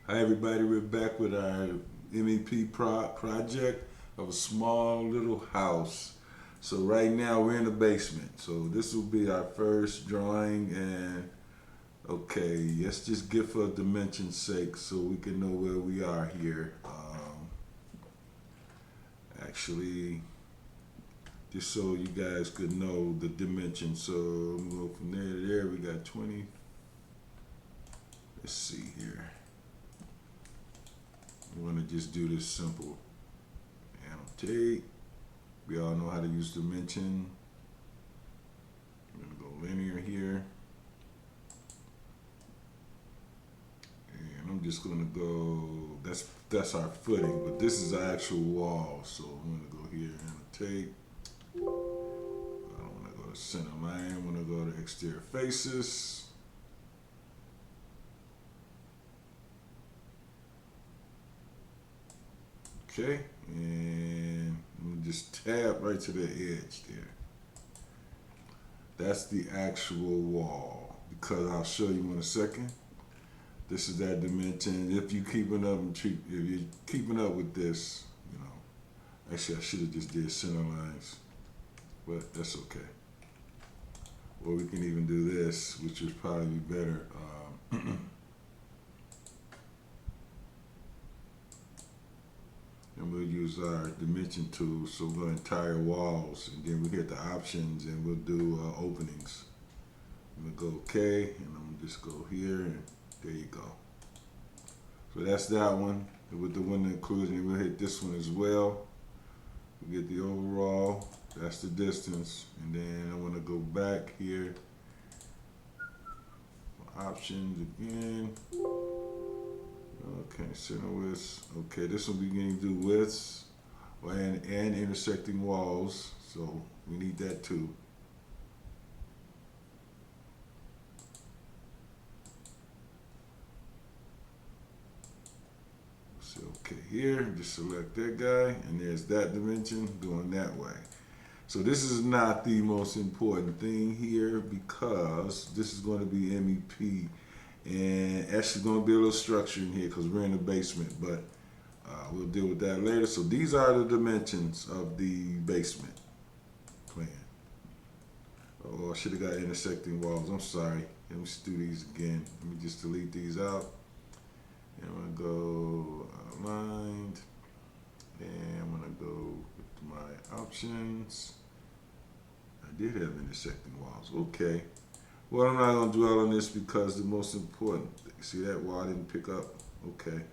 Hi everybody, we're back with our MEP project of a small little house. So right now we're in the basement. So this will be our first drawing and okay, let's just get for dimension's sake so we can know where we are here. Actually, just so you guys could know the dimensions. So I'm going to go from there to there. We got 20. Let's see here. I'm going to just do this simple. Annotate. We all know how to use dimension. I'm going to go linear here. And I'm just going to go, that's our footing, but this is our actual wall. So I'm going to go here, annotate. I don't want to go to center line. I want to go to exterior faces. Okay, and I'm gonna just tab right to the edge there. That's the actual wall because I'll show you in a second. This is that dimension. If you keeping up if you're keeping up with this, you know. Actually, I should have just did center lines, but that's okay. Or we can even do this, which would probably be better. And we'll use our dimension tool, so we'll go entire walls, and then we hit the options, and we'll do openings. I'm gonna go OK, and I'm gonna just go here, and there you go. So that's that one with the window inclusion. We'll hit this one as well. We get the overall. That's the distance, and then I want to go back here. Options again. Okay, center widths. Okay, this will be getting to do widths and intersecting walls. So we need that too. So okay, here, just select that guy, and there's that dimension going that way. So this is not the most important thing here because this is going to be MEP, and actually going to be a little structure in here because we're in the basement, but we'll deal with that later. So these are the dimensions of the basement plan. Oh, I should have got intersecting walls. I'm sorry. Let me just do these again. Let me just delete these out. And I'm going to go aligned. And I'm going to go with my options. I did have intersecting walls. Okay. Well, I'm not going to dwell on this because the most important, see that wall I didn't pick up? Okay.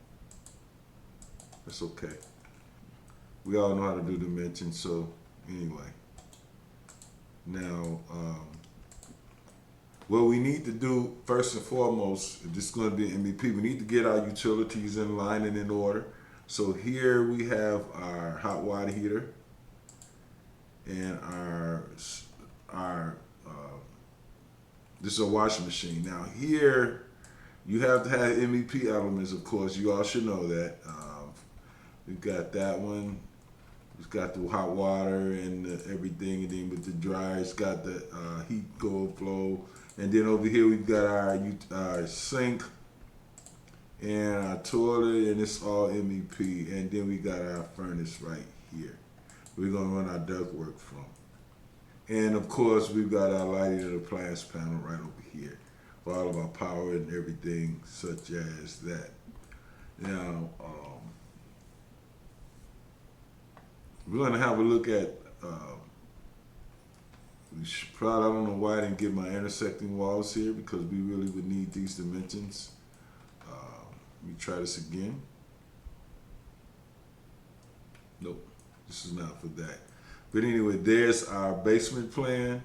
That's okay. We all know how to do dimensions, so anyway. Now, what we need to do first and foremost, if this is going to be an MEP, we need to get our utilities in line and in order. So here we have our hot water heater and our this is a washing machine. Now here you have to have MEP elements, of course. You all should know that. We've got that one. It's got the hot water and everything, and then with the dryer, it's got the heat go flow. And then over here we've got our sink and our toilet, and it's all MEP. And then we got our furnace right here. We're gonna run our ductwork from. And of course, we've got our lighting and appliance panel right over here for all of our power and everything such as that. Now, we're going to have a look at, probably, I don't know why I didn't get my intersecting walls here because we really would need these dimensions. Let me try this again. Nope, this is not for that. But anyway, there's our basement plan.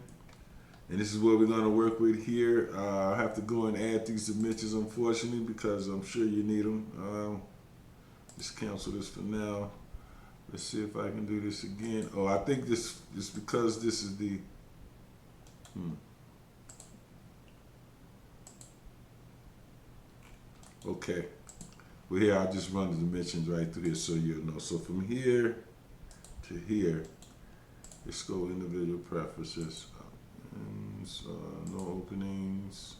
And this is what we're going to work with here. I have to go and add these dimensions, unfortunately, because I'm sure you need them. Just cancel this for now. Let's see if I can do this again. Oh, I think this is because this is the... Okay. Well, here, I'll just run the dimensions right through here so you'll know. So from here to here, let's go individual preferences. No openings.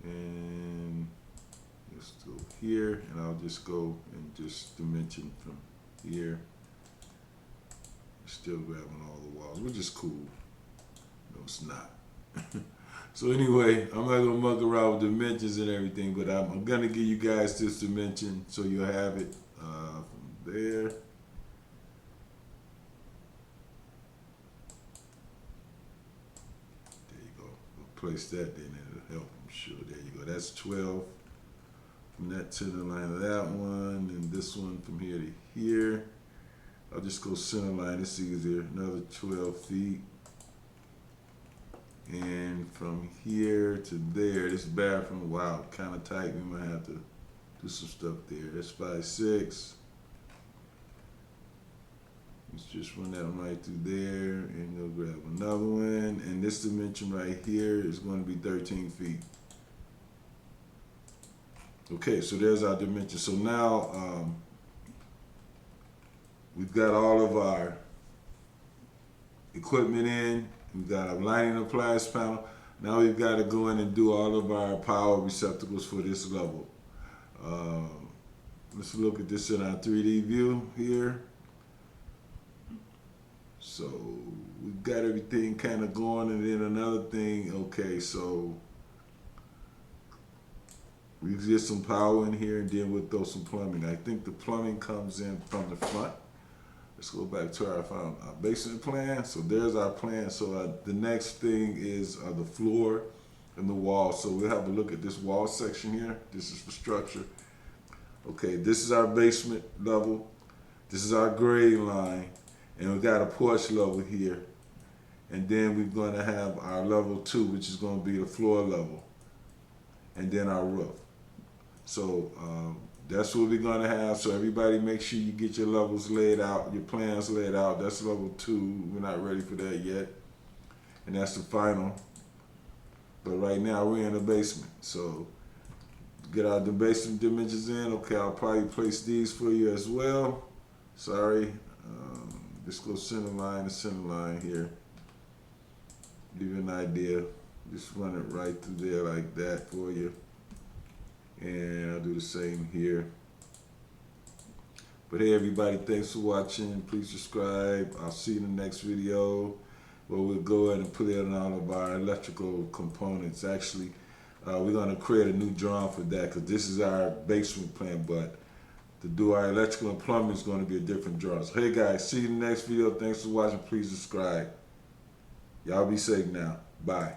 And here, and I'll just go and just dimension from here. Still grabbing all the walls, which is cool. No, it's not. So anyway, I'm not gonna muck around with dimensions and everything, but I'm gonna give you guys this dimension so you'll have it from there. There you go. We'll place that, then it'll help, I'm sure. There you go. That's 12 from that to the line of that one, and this one from here to here. I'll just go center line. It's easier. Another 12 feet. And from here to there, this bathroom, wow, kind of tight. We might have to do some stuff there. That's 5, 6. Let's just run that one right through there, and you'll grab another one. And this dimension right here is going to be 13 feet. Okay, so there's our dimension. So now we've got all of our equipment in. We've got our lighting appliance panel. Now we've got to go in and do all of our power receptacles for this level. Let's look at this in our 3D view here. So we've got everything kind of going, and then another thing, okay, so we get some power in here, and then we'll throw some plumbing. I think the plumbing comes in from the front. Let's go back to our basement plan. So there's our plan. So the next thing is the floor and the wall. So we'll have a look at this wall section here. This is the structure. Okay, this is our basement level. This is our grade line. And we got a porch level here. And then we're going to have our level 2, which is going to be the floor level. And then our roof. So that's what we're going to have. So everybody make sure you get your levels laid out, your plans laid out. That's level 2. We're not ready for that yet. And that's the final. But right now we're in the basement. So get our the basement dimensions in. Okay, I'll probably place these for you as well. Sorry. Just go center line to center line here. Give you an idea. Just run it right through there like that for you. And I'll do the same here. But hey everybody, thanks for watching. Please subscribe. I'll see you in the next video where we'll go ahead and put in all of our electrical components. Actually, we're going to create a new drawing for that because this is our basement plan, but to do our electrical and plumbing is going to be a different drawing. So hey guys, see you in the next video. Thanks for watching. Please subscribe. Y'all be safe now. Bye.